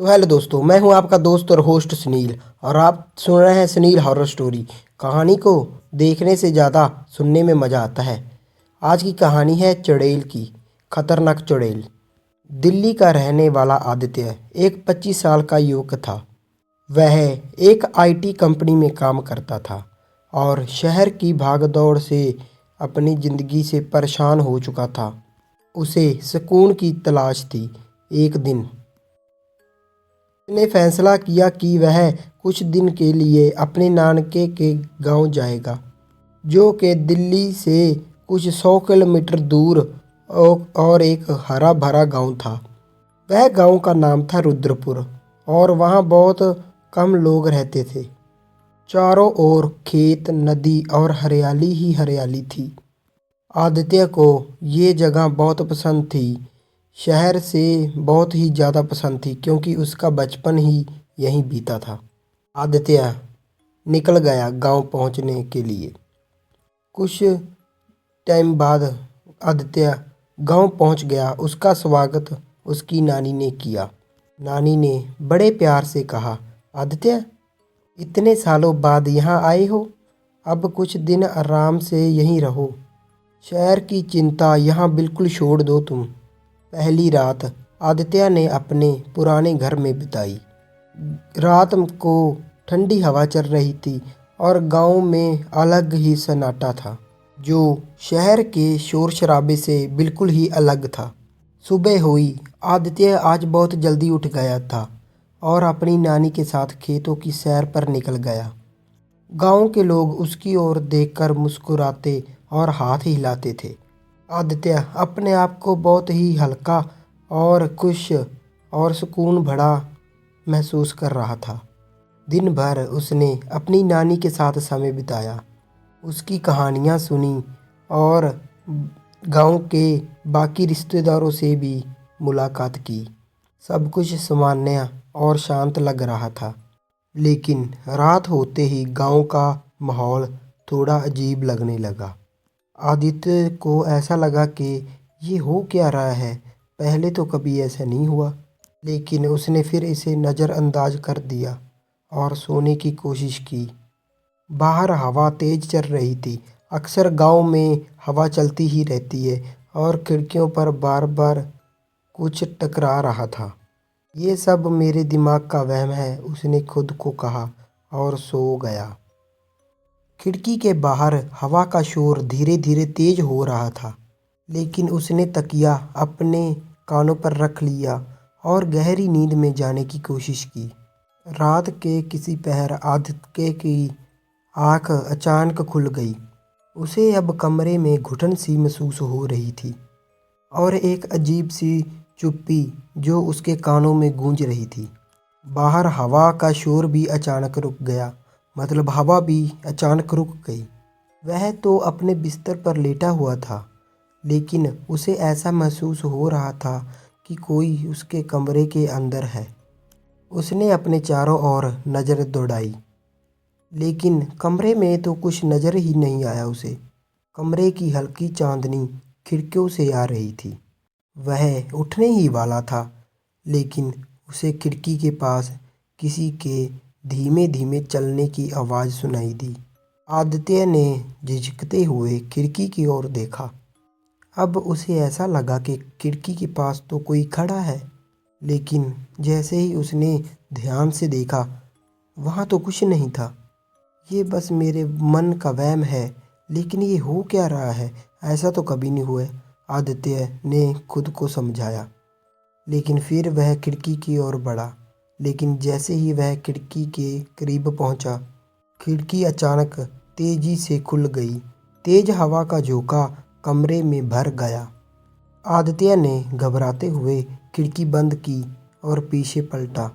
तो हेलो दोस्तों, मैं हूं आपका दोस्त और होस्ट सुनील। और आप सुन रहे हैं सुनील हॉरर स्टोरी। कहानी को देखने से ज़्यादा सुनने में मज़ा आता है। आज की कहानी है चुड़ैल की। खतरनाक चुड़ैल। दिल्ली का रहने वाला आदित्य एक 25 साल का युवक था। वह एक आईटी कंपनी में काम करता था और शहर की भागदौड़ से अपनी ज़िंदगी से परेशान हो चुका था। उसे सुकून की तलाश थी। एक दिन उसने फैसला किया कि वह कुछ दिन के लिए अपने नानके के गांव जाएगा, जो कि दिल्ली से कुछ 100 किलोमीटर दूर और एक हरा भरा गांव था। वह गांव का नाम था रुद्रपुर और वहां बहुत कम लोग रहते थे। चारों ओर खेत, नदी और हरियाली ही हरियाली थी। आदित्य को ये जगह बहुत पसंद थी, शहर से बहुत ही ज़्यादा पसंद थी, क्योंकि उसका बचपन ही यहीं बीता था। आदित्य निकल गया गांव पहुंचने के लिए। कुछ टाइम बाद आदित्य गांव पहुंच गया। उसका स्वागत उसकी नानी ने किया। नानी ने बड़े प्यार से कहा, आदित्य, इतने सालों बाद यहाँ आए हो, अब कुछ दिन आराम से यहीं रहो। शहर की चिंता यहाँ बिल्कुल छोड़ दो तुम। पहली रात आदित्य ने अपने पुराने घर में बिताई। रात को ठंडी हवा चल रही थी और गांव में अलग ही सन्नाटा था, जो शहर के शोर शराबे से बिल्कुल ही अलग था। सुबह हुई। आदित्य आज बहुत जल्दी उठ गया था और अपनी नानी के साथ खेतों की सैर पर निकल गया। गांव के लोग उसकी ओर देखकर मुस्कुराते और हाथ हिलाते थे। आदित्य अपने आप को बहुत ही हल्का और खुश और सुकून भरा महसूस कर रहा था। दिन भर उसने अपनी नानी के साथ समय बिताया, उसकी कहानियाँ सुनी और गांव के बाकी रिश्तेदारों से भी मुलाकात की। सब कुछ सामान्य और शांत लग रहा था। लेकिन रात होते ही गांव का माहौल थोड़ा अजीब लगने लगा। आदित्य को ऐसा लगा कि ये हो क्या रहा है, पहले तो कभी ऐसा नहीं हुआ। लेकिन उसने फिर इसे नज़रअंदाज कर दिया और सोने की कोशिश की। बाहर हवा तेज चल रही थी। अक्सर गांव में हवा चलती ही रहती है और खिड़कियों पर बार बार कुछ टकरा रहा था। ये सब मेरे दिमाग का वहम है, उसने खुद को कहा और सो गया। खिड़की के बाहर हवा का शोर धीरे धीरे तेज हो रहा था, लेकिन उसने तकिया अपने कानों पर रख लिया और गहरी नींद में जाने की कोशिश की। रात के किसी पहर आदित्य की आंख अचानक खुल गई। उसे अब कमरे में घुटन सी महसूस हो रही थी और एक अजीब सी चुप्पी जो उसके कानों में गूंज रही थी। बाहर हवा का शोर भी अचानक रुक गया, मतलब हवा भी अचानक रुक गई। वह तो अपने बिस्तर पर लेटा हुआ था, लेकिन उसे ऐसा महसूस हो रहा था कि कोई उसके कमरे के अंदर है। उसने अपने चारों ओर नज़र दौड़ाई, लेकिन कमरे में तो कुछ नज़र ही नहीं आया उसे। कमरे की हल्की चांदनी खिड़कियों से आ रही थी। वह उठने ही वाला था, लेकिन उसे खिड़की के पास किसी के धीमे धीमे चलने की आवाज़ सुनाई दी। आदित्य ने झिझकते हुए खिड़की की ओर देखा। अब उसे ऐसा लगा कि खिड़की के पास तो कोई खड़ा है, लेकिन जैसे ही उसने ध्यान से देखा, वहाँ तो कुछ नहीं था। ये बस मेरे मन का वहम है, लेकिन ये हो क्या रहा है, ऐसा तो कभी नहीं हुआ, आदित्य ने खुद को समझाया। लेकिन फिर वह खिड़की की ओर बढ़ा, लेकिन जैसे ही वह खिड़की के करीब पहुंचा, खिड़की अचानक तेजी से खुल गई। तेज हवा का झोंका कमरे में भर गया। आदित्य ने घबराते हुए खिड़की बंद की और पीछे पलटा,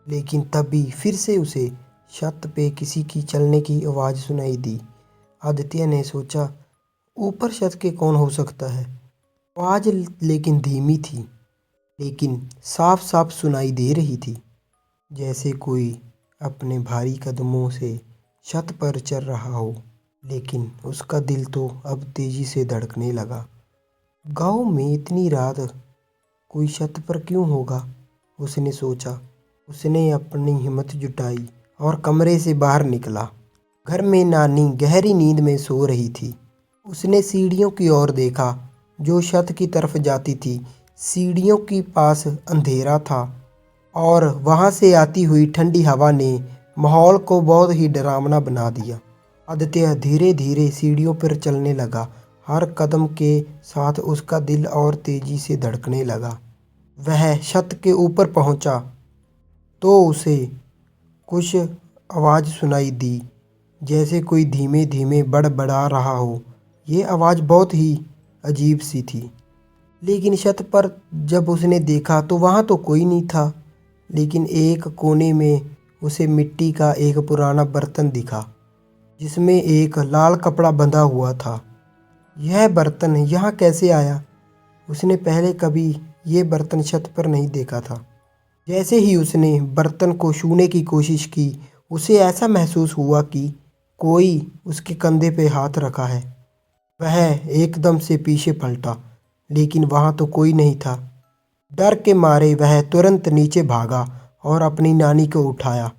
लेकिन तभी फिर से उसे छत पे किसी की चलने की आवाज़ सुनाई दी। आदित्य ने सोचा, ऊपर छत के कौन हो सकता है। आवाज़ लेकिन धीमी थी, लेकिन साफ साफ सुनाई दे रही थी, जैसे कोई अपने भारी कदमों से छत पर चल रहा हो। लेकिन उसका दिल तो अब तेजी से धड़कने लगा। गांव में इतनी रात कोई छत पर क्यों होगा, उसने सोचा। उसने अपनी हिम्मत जुटाई और कमरे से बाहर निकला। घर में नानी गहरी नींद में सो रही थी। उसने सीढ़ियों की ओर देखा जो छत की तरफ जाती थी। सीढ़ियों के पास अंधेरा था और वहां से आती हुई ठंडी हवा ने माहौल को बहुत ही डरावना बना दिया। आदित्य धीरे धीरे सीढ़ियों पर चलने लगा। हर कदम के साथ उसका दिल और तेजी से धड़कने लगा। वह छत के ऊपर पहुंचा तो उसे कुछ आवाज़ सुनाई दी, जैसे कोई धीमे धीमे बड़बड़ा रहा हो। ये आवाज़ बहुत ही अजीब सी थी। लेकिन छत पर जब उसने देखा तो वहाँ तो कोई नहीं था। लेकिन एक कोने में उसे मिट्टी का एक पुराना बर्तन दिखा जिसमें एक लाल कपड़ा बंधा हुआ था। यह बर्तन यहाँ कैसे आया? उसने पहले कभी ये बर्तन छत पर नहीं देखा था। जैसे ही उसने बर्तन को छूने की कोशिश की, उसे ऐसा महसूस हुआ कि कोई उसके कंधे पे हाथ रखा है। वह एकदम से पीछे पलटा, लेकिन वहाँ तो कोई नहीं था। डर के मारे वह तुरंत नीचे भागा और अपनी नानी को उठाया।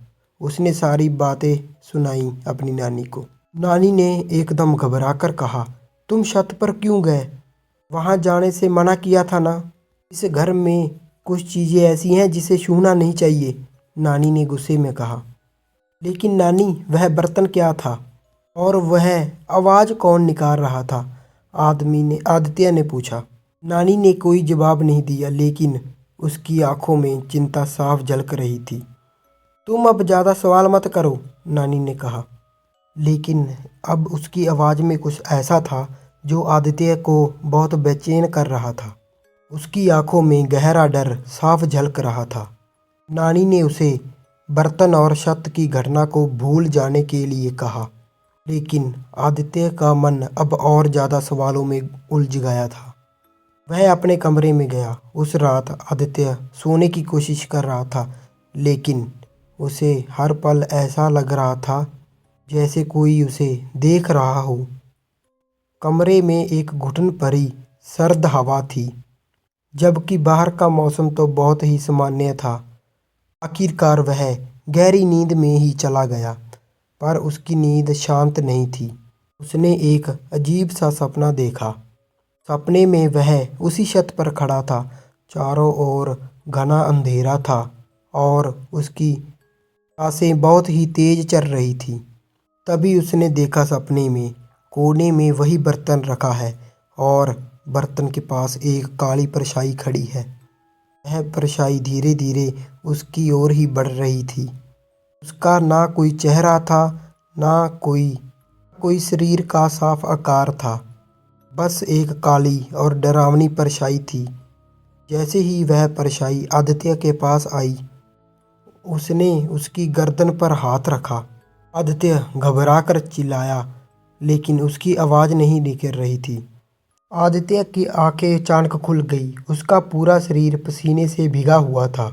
उसने सारी बातें सुनाई अपनी नानी को। नानी ने एकदम घबरा कर कहा, तुम छत पर क्यों गए? वहाँ जाने से मना किया था ना। इस घर में कुछ चीज़ें ऐसी हैं जिसे छूना नहीं चाहिए, नानी ने गुस्से में कहा। लेकिन नानी, वह बर्तन क्या था और वह आवाज़ कौन निकाल रहा था? आदित्य ने पूछा। नानी ने कोई जवाब नहीं दिया, लेकिन उसकी आंखों में चिंता साफ झलक रही थी। तुम अब ज़्यादा सवाल मत करो, नानी ने कहा। लेकिन अब उसकी आवाज़ में कुछ ऐसा था जो आदित्य को बहुत बेचैन कर रहा था। उसकी आंखों में गहरा डर साफ झलक रहा था। नानी ने उसे बर्तन और छत की घटना को भूल जाने के लिए कहा, लेकिन आदित्य का मन अब और ज़्यादा सवालों में उलझ गया था। वह अपने कमरे में गया। उस रात आदित्य सोने की कोशिश कर रहा था, लेकिन उसे हर पल ऐसा लग रहा था जैसे कोई उसे देख रहा हो। कमरे में एक घुटन भरी सर्द हवा थी, जबकि बाहर का मौसम तो बहुत ही सामान्य था। आखिरकार वह गहरी नींद में ही चला गया, पर उसकी नींद शांत नहीं थी। उसने एक अजीब सा सपना देखा। सपने में वह उसी छत पर खड़ा था। चारों ओर घना अंधेरा था और उसकी सांसें बहुत ही तेज चल रही थी। तभी उसने देखा सपने में कोने में वही बर्तन रखा है और बर्तन के पास एक काली परछाई खड़ी है। वह परछाई धीरे धीरे उसकी ओर ही बढ़ रही थी। उसका ना कोई चेहरा था, ना कोई शरीर का साफ आकार था, बस एक काली और डरावनी परछाई थी। जैसे ही वह परछाई आदित्य के पास आई, उसने उसकी गर्दन पर हाथ रखा। आदित्य घबरा कर चिल्लाया, लेकिन उसकी आवाज़ नहीं निकल रही थी। आदित्य की आंखें अचानक खुल गई। उसका पूरा शरीर पसीने से भीगा हुआ था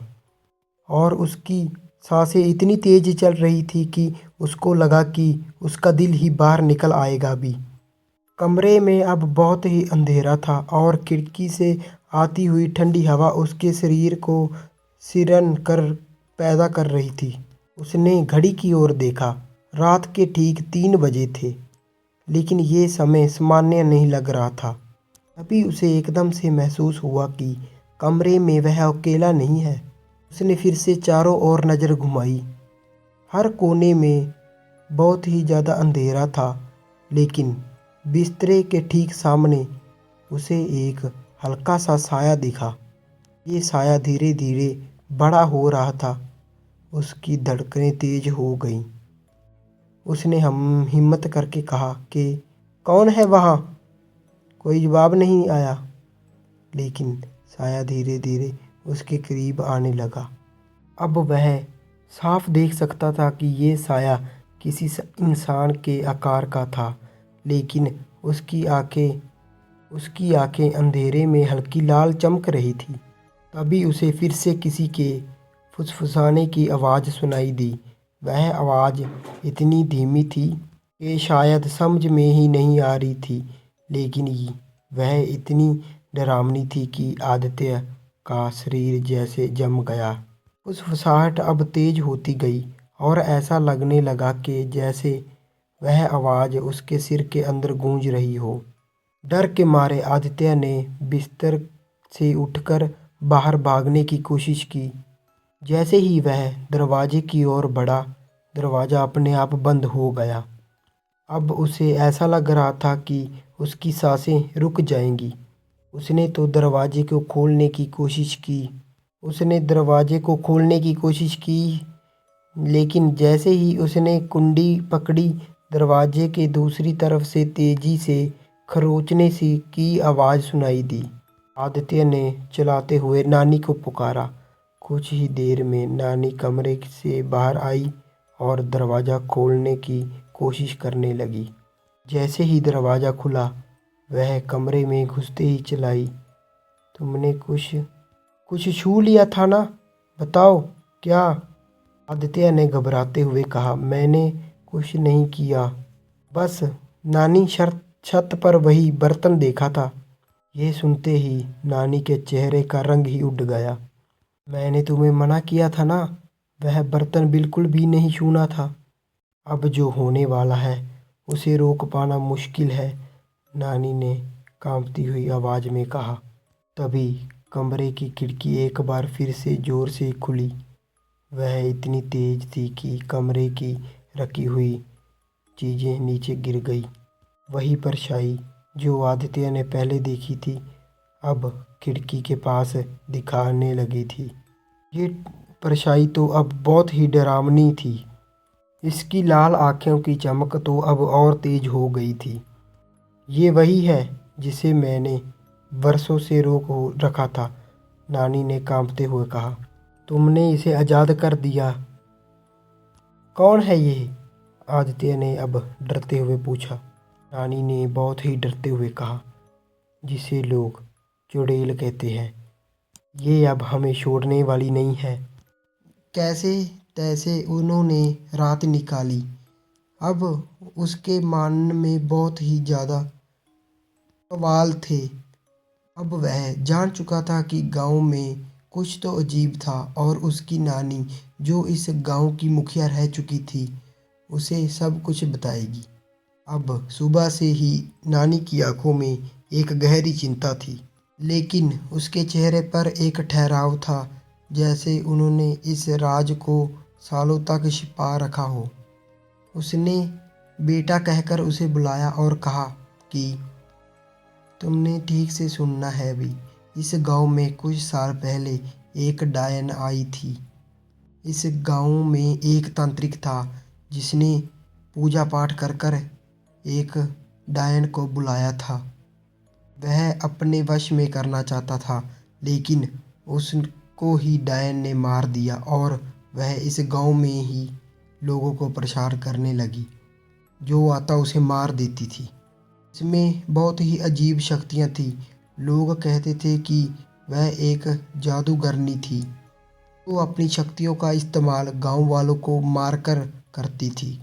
और उसकी सांसें इतनी तेज चल रही थी कि उसको लगा कि उसका दिल ही बाहर निकल आएगा अभी। कमरे में अब बहुत ही अंधेरा था और खिड़की से आती हुई ठंडी हवा उसके शरीर को सिरन कर पैदा कर रही थी। उसने घड़ी की ओर देखा। रात के ठीक 3 बजे थे, लेकिन ये समय सामान्य नहीं लग रहा था। तभी उसे एकदम से महसूस हुआ कि कमरे में वह अकेला नहीं है। उसने फिर से चारों ओर नज़र घुमाई। हर कोने में बहुत ही ज़्यादा अंधेरा था, लेकिन बिस्तरे के ठीक सामने उसे एक हल्का सा साया दिखा। ये साया धीरे धीरे बड़ा हो रहा था। उसकी धड़कनें तेज हो गईं। उसने हिम्मत करके कहा कि कौन है वहाँ? कोई जवाब नहीं आया, लेकिन साया धीरे धीरे उसके करीब आने लगा। अब वह साफ देख सकता था कि ये साया किसी इंसान के आकार का था, लेकिन उसकी आंखें अंधेरे में हल्की लाल चमक रही थी। तभी उसे फिर से किसी के फुसफुसाने की आवाज़ सुनाई दी। वह आवाज़ इतनी धीमी थी कि शायद समझ में ही नहीं आ रही थी, लेकिन वह इतनी डरावनी थी कि आदित्य का शरीर जैसे जम गया। उस फुसफुसाहट अब तेज होती गई और ऐसा लगने लगा कि जैसे वह आवाज़ उसके सिर के अंदर गूंज रही हो। डर के मारे आदित्य ने बिस्तर से उठकर बाहर भागने की कोशिश की। जैसे ही वह दरवाजे की ओर बढ़ा, दरवाज़ा अपने आप बंद हो गया। अब उसे ऐसा लग रहा था कि उसकी सांसें रुक जाएंगी। उसने तो दरवाजे को खोलने की कोशिश की। उसने दरवाजे को खोलने की कोशिश की, लेकिन जैसे ही उसने कुंडी पकड़ी, दरवाजे के दूसरी तरफ से तेजी से खरोंचने सी की आवाज़ सुनाई दी। आदित्य ने चिल्लाते हुए नानी को पुकारा। कुछ ही देर में नानी कमरे से बाहर आई और दरवाज़ा खोलने की कोशिश करने लगी। जैसे ही दरवाज़ा खुला, वह कमरे में घुसते ही चिल्लाई, तुमने कुछ कुछ छू लिया था ना? बताओ क्या? आदित्य ने घबराते हुए कहा, मैंने कुछ नहीं किया, बस नानी छत पर वही बर्तन देखा था। ये सुनते ही नानी के चेहरे का रंग ही उड़ गया। मैंने तुम्हें मना किया था ना, वह बर्तन बिल्कुल भी नहीं छूना था। अब जो होने वाला है उसे रोक पाना मुश्किल है, नानी ने कांपती हुई आवाज़ में कहा। तभी कमरे की खिड़की एक बार फिर से ज़ोर से खुली। वह इतनी तेज थी कि कमरे की रखी हुई चीज़ें नीचे गिर गई। वही परछाई जो आदित्य ने पहले देखी थी, अब खिड़की के पास दिखाने लगी थी। ये परछाई तो अब बहुत ही डरावनी थी। इसकी लाल आँखों की चमक तो अब और तेज हो गई थी। ये वही है जिसे मैंने वर्षों से रोक हो रखा था, नानी ने कांपते हुए कहा। तुमने इसे आज़ाद कर दिया। कौन है ये? आदित्य ने अब डरते हुए पूछा। नानी ने बहुत ही डरते हुए कहा, जिसे लोग चुड़ैल कहते हैं। ये अब हमें छोड़ने वाली नहीं है। कैसे तैसे उन्होंने रात निकाली। अब उसके मन में बहुत ही ज़्यादा सवाल थे। अब वह जान चुका था कि गांव में कुछ तो अजीब था और उसकी नानी, जो इस गांव की मुखिया रह चुकी थी, उसे सब कुछ बताएगी। अब सुबह से ही नानी की आंखों में एक गहरी चिंता थी, लेकिन उसके चेहरे पर एक ठहराव था, जैसे उन्होंने इस राज को सालों तक छिपा रखा हो। उसने बेटा कहकर उसे बुलाया और कहा कि तुमने ठीक से सुनना है भी। इस गांव में कुछ साल पहले एक डायन आई थी। इस गांव में एक तांत्रिक था जिसने पूजा पाठ कर कर एक डायन को बुलाया था। वह अपने वश में करना चाहता था, लेकिन उसको ही डायन ने मार दिया और वह इस गांव में ही लोगों को प्रचार करने लगी। जो आता उसे मार देती थी। इसमें बहुत ही अजीब शक्तियाँ थी। लोग कहते थे कि वह एक जादूगरनी थी। वो अपनी शक्तियों का इस्तेमाल गांव वालों को मारकर करती थी।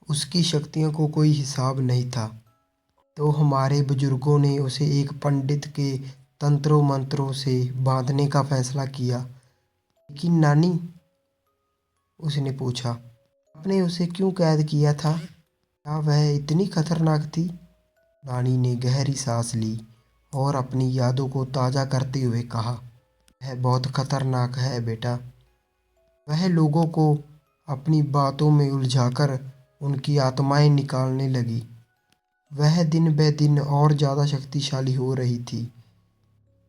उसकी शक्तियों को कोई हिसाब नहीं था। तो हमारे बुजुर्गों ने उसे एक पंडित के तंत्रों मंत्रों से बांधने का फैसला किया। लेकिन नानी, उसने पूछा, आपने उसे क्यों कैद किया था? क्या वह इतनी खतरनाक थी? नानी ने गहरी सांस ली और अपनी यादों को ताज़ा करते हुए कहा, वह बहुत खतरनाक है बेटा। वह लोगों को अपनी बातों में उलझाकर उनकी आत्माएं निकालने लगी। वह दिन ब दिन और ज़्यादा शक्तिशाली हो रही थी।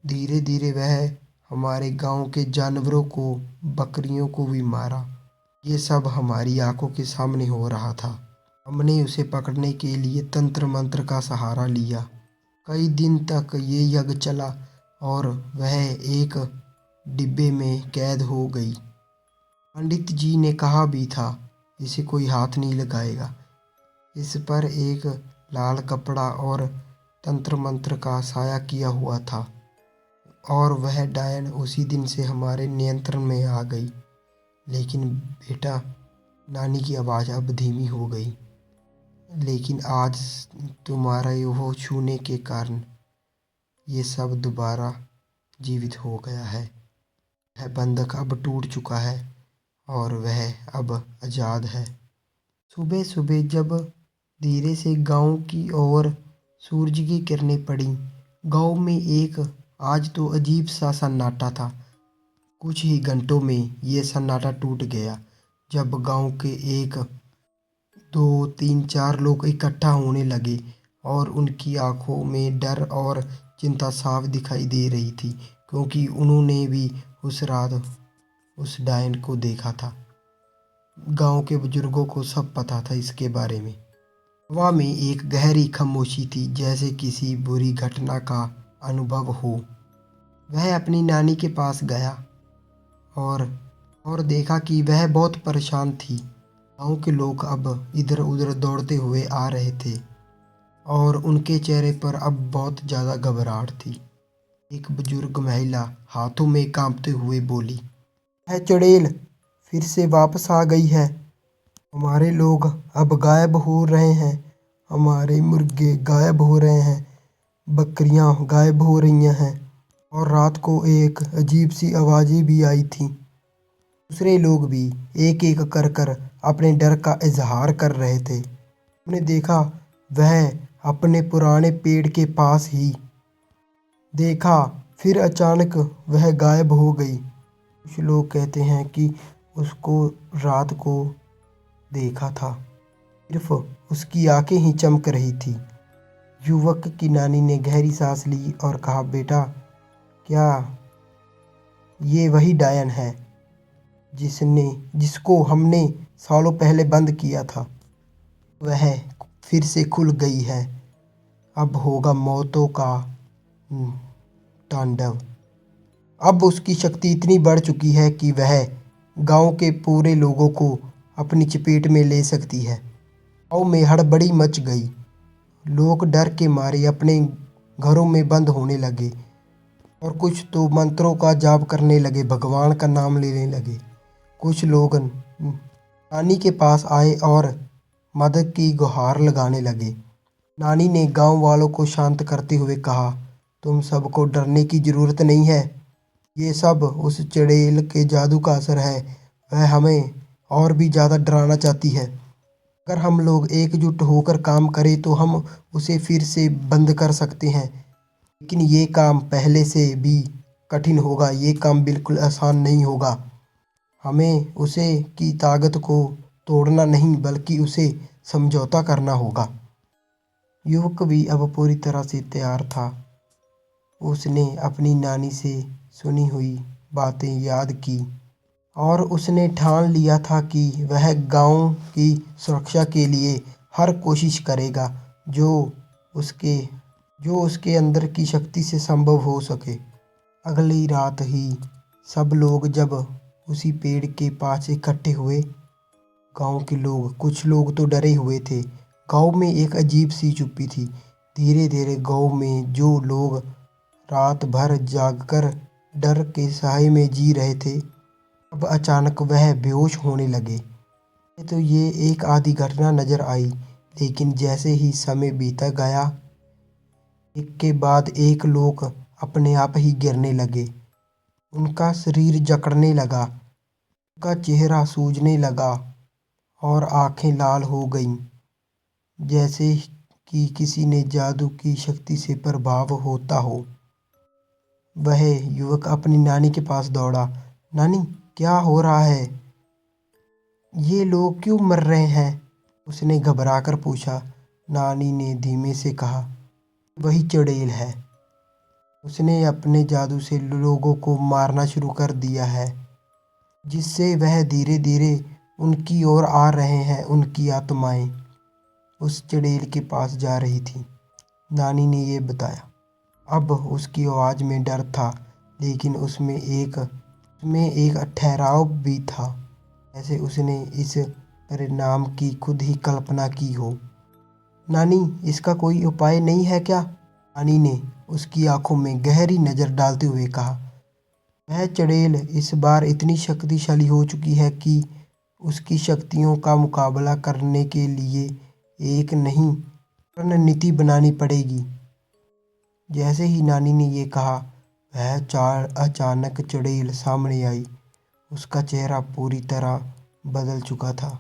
धीरे धीरे वह हमारे गांव के जानवरों को, बकरियों को भी मारा। ये सब हमारी आंखों के सामने हो रहा था। हमने उसे पकड़ने के लिए तंत्र मंत्र का सहारा लिया। कई दिन तक ये यज्ञ चला और वह एक डिब्बे में कैद हो गई। पंडित जी ने कहा भी था, इसे कोई हाथ नहीं लगाएगा। इस पर एक लाल कपड़ा और तंत्र मंत्र का साया किया हुआ था और वह डायन उसी दिन से हमारे नियंत्रण में आ गई। लेकिन बेटा, नानी की आवाज़ अब धीमी हो गई, लेकिन आज तुम्हारे वो छूने के कारण ये सब दोबारा जीवित हो गया है। वह बंधक अब टूट चुका है और वह अब आज़ाद है। सुबह सुबह जब धीरे से गांव की ओर सूरज की किरणें पड़ी, गांव में एक आज तो अजीब सा सन्नाटा था। कुछ ही घंटों में ये सन्नाटा टूट गया जब गांव के एक दो तीन चार लोग इकट्ठा होने लगे और उनकी आंखों में डर और चिंता साफ दिखाई दे रही थी, क्योंकि उन्होंने भी उस रात उस डायन को देखा था। गांव के बुजुर्गों को सब पता था इसके बारे में। हवा में एक गहरी खामोशी थी, जैसे किसी बुरी घटना का अनुभव हो। वह अपनी नानी के पास गया और देखा कि वह बहुत परेशान थी। गांव के लोग अब इधर उधर दौड़ते हुए आ रहे थे और उनके चेहरे पर अब बहुत ज़्यादा घबराहट थी। एक बुजुर्ग महिला हाथों में कांपते हुए बोली, "वह चुड़ैल फिर से वापस आ गई है। हमारे लोग अब गायब हो रहे हैं, हमारे मुर्गे गायब हो रहे हैं, बकरियां गायब हो रही हैं और रात को एक अजीब सी आवाज़ें भी आई थीं।" दूसरे लोग भी एक एक कर कर अपने डर का इजहार कर रहे थे। हमने देखा वह अपने पुराने पेड़ के पास ही देखा, फिर अचानक वह गायब हो गई। कुछ लोग कहते हैं कि उसको रात को देखा था, सिर्फ उसकी आंखें ही चमक रही थी। युवक की नानी ने गहरी सांस ली और कहा, "बेटा, क्या ये वही डायन है जिसको हमने सालों पहले बंद किया था? वह फिर से खुल गई है। अब होगा मौतों का तांडव। अब उसकी शक्ति इतनी बढ़ चुकी है कि वह गांव के पूरे लोगों को अपनी चपेट में ले सकती है।" गांव में हड़बड़ी मच गई। लोग डर के मारे अपने घरों में बंद होने लगे और कुछ तो मंत्रों का जाप करने लगे, भगवान का नाम लेने लगे। कुछ लोग नानी के पास आए और मदद की गुहार लगाने लगे। नानी ने गांव वालों को शांत करते हुए कहा, "तुम सबको डरने की जरूरत नहीं है। ये सब उस चुड़ैल के जादू का असर है। वह हमें और भी ज़्यादा डराना चाहती है। अगर हम लोग एकजुट होकर काम करें तो हम उसे फिर से बंद कर सकते हैं। लेकिन ये काम पहले से भी कठिन होगा, ये काम बिल्कुल आसान नहीं होगा। हमें उसे की ताकत को तोड़ना नहीं बल्कि उसे समझौता करना होगा।" युवक भी अब पूरी तरह से तैयार था। उसने अपनी नानी से सुनी हुई बातें याद की और उसने ठान लिया था कि वह गांव की सुरक्षा के लिए हर कोशिश करेगा जो उसके जो उसके अंदर की शक्ति से संभव हो सके। अगली रात ही सब लोग जब उसी पेड़ के पास इकट्ठे हुए, गांव के लोग, कुछ लोग तो डरे हुए थे। गांव में एक अजीब सी चुप्पी थी। धीरे धीरे गांव में जो लोग रात भर जागकर डर के साए में जी रहे थे, अब अचानक वह बेहोश होने लगे। तो ये एक आधी घटना नजर आई, लेकिन जैसे ही समय बीता गया, एक के बाद एक लोग अपने आप ही गिरने लगे। उनका शरीर जकड़ने लगा, उनका चेहरा सूजने लगा और आंखें लाल हो गईं, जैसे कि किसी ने जादू की शक्ति से प्रभाव होता हो। वह युवक अपनी नानी के पास दौड़ा। "नानी, क्या हो रहा है? ये लोग क्यों मर रहे हैं?" उसने घबराकर पूछा। नानी ने धीमे से कहा, "वही चुड़ैल है। उसने अपने जादू से लोगों को मारना शुरू कर दिया है, जिससे वह धीरे धीरे उनकी ओर आ रहे हैं। उनकी आत्माएं उस चुड़ैल के पास जा रही थी।" नानी ने ये बताया। अब उसकी आवाज़ में डर था, लेकिन उसमें एक ठहराव भी था, जैसे उसने इस परिणाम की खुद ही कल्पना की हो। "नानी, इसका कोई उपाय नहीं है क्या?" नानी ने उसकी आंखों में गहरी नज़र डालते हुए कहा। "वह चुड़ैल इस बार इतनी शक्तिशाली हो चुकी है कि उसकी शक्तियों का मुकाबला करने के लिए एक नई रणनीति बनानी पड़ेगी।" जैसे ही नानी ने ये कहा, वह अचानक चुड़ैल सामने आई। उसका चेहरा पूरी तरह बदल चुका था।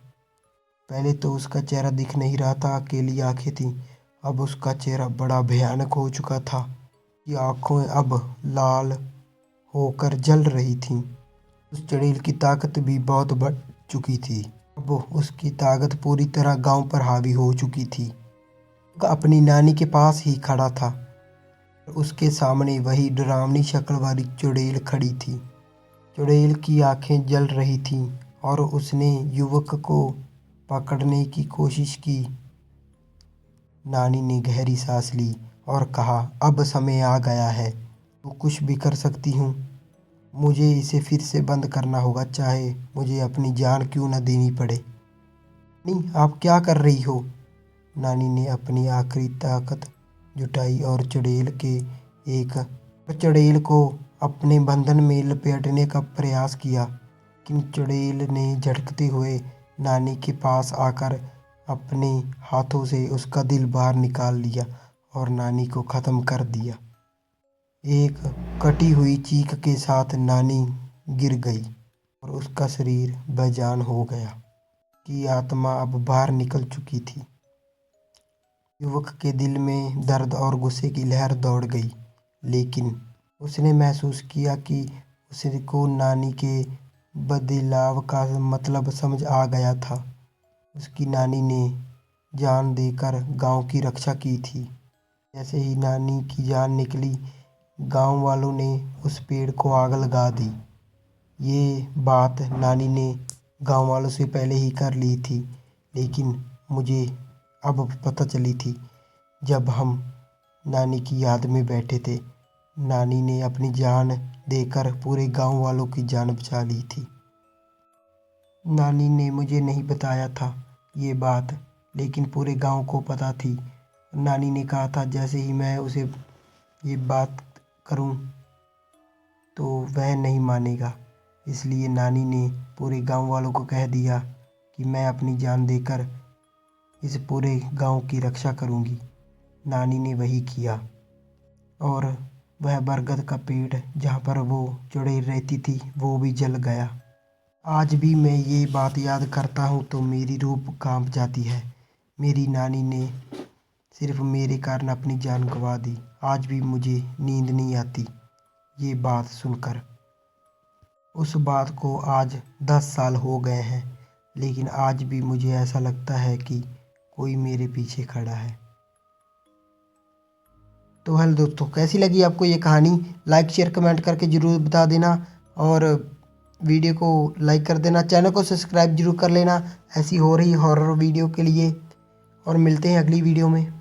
पहले तो उसका चेहरा दिख नहीं रहा था, अकेली आंखें थीं। अब उसका चेहरा बड़ा भयानक हो चुका था। उसकी आंखें अब लाल होकर जल रही थीं। उस चुड़ैल की ताकत भी बहुत बढ़ चुकी थी। अब उसकी ताकत पूरी तरह गांव पर हावी हो चुकी थी। वो अपनी नानी के पास ही खड़ा था। उसके सामने वही डरावनी शक्ल वाली चुड़ैल खड़ी थी। चुड़ैल की आंखें जल रही थीं और उसने युवक को पकड़ने की कोशिश की। नानी ने गहरी सांस ली और कहा, अब समय आ गया है। तू कुछ भी कर सकती हूँ। मुझे इसे फिर से बंद करना होगा, चाहे मुझे अपनी जान क्यों न देनी पड़े। नहीं, आप क्या कर रही हो? नानी ने अपनी आखिरी ताकत जुटाई और चुड़ैल को अपने बंधन में लपेटने का प्रयास किया। लेकिन चुड़ैल ने झटकते हुए नानी के पास आकर अपने हाथों से उसका दिल बाहर निकाल लिया और नानी को ख़त्म कर दिया। एक कटी हुई चीख के साथ नानी गिर गई और उसका शरीर बेजान हो गया। की आत्मा अब बाहर निकल चुकी थी। युवक के दिल में दर्द और गुस्से की लहर दौड़ गई, लेकिन उसने महसूस किया कि उसको नानी के बदलाव का मतलब समझ आ गया था। उसकी नानी ने जान देकर गांव की रक्षा की थी। जैसे ही नानी की जान निकली, गांव वालों ने उस पेड़ को आग लगा दी। ये बात नानी ने गांव वालों से पहले ही कर ली थी, लेकिन मुझे अब पता चली थी जब हम नानी की याद में बैठे थे। नानी ने अपनी जान देकर पूरे गांव वालों की जान बचा ली थी। नानी ने मुझे नहीं बताया था ये बात, लेकिन पूरे गांव को पता थी। नानी ने कहा था जैसे ही मैं उसे ये बात करूं तो वह नहीं मानेगा। इसलिए नानी ने पूरे गांव वालों को कह दिया कि मैं अपनी जान देकर इस पूरे गांव की रक्षा करूंगी। नानी ने वही किया और वह बरगद का पेड़ जहाँ पर वो चुड़ैल रहती थी वो भी जल गया। आज भी मैं ये बात याद करता हूँ तो मेरी रूह कांप जाती है। मेरी नानी ने सिर्फ मेरे कारण अपनी जान गंवा दी। आज भी मुझे नींद नहीं आती ये बात सुनकर। उस बात को आज 10 साल हो गए हैं, लेकिन आज भी मुझे ऐसा लगता है कि कोई मेरे पीछे खड़ा है। तो हेलो दोस्तों, कैसी लगी आपको ये कहानी? लाइक शेयर कमेंट करके ज़रूर बता देना और वीडियो को लाइक कर देना। चैनल को सब्सक्राइब जरूर कर लेना ऐसी हो रही हॉरर वीडियो के लिए। और मिलते हैं अगली वीडियो में।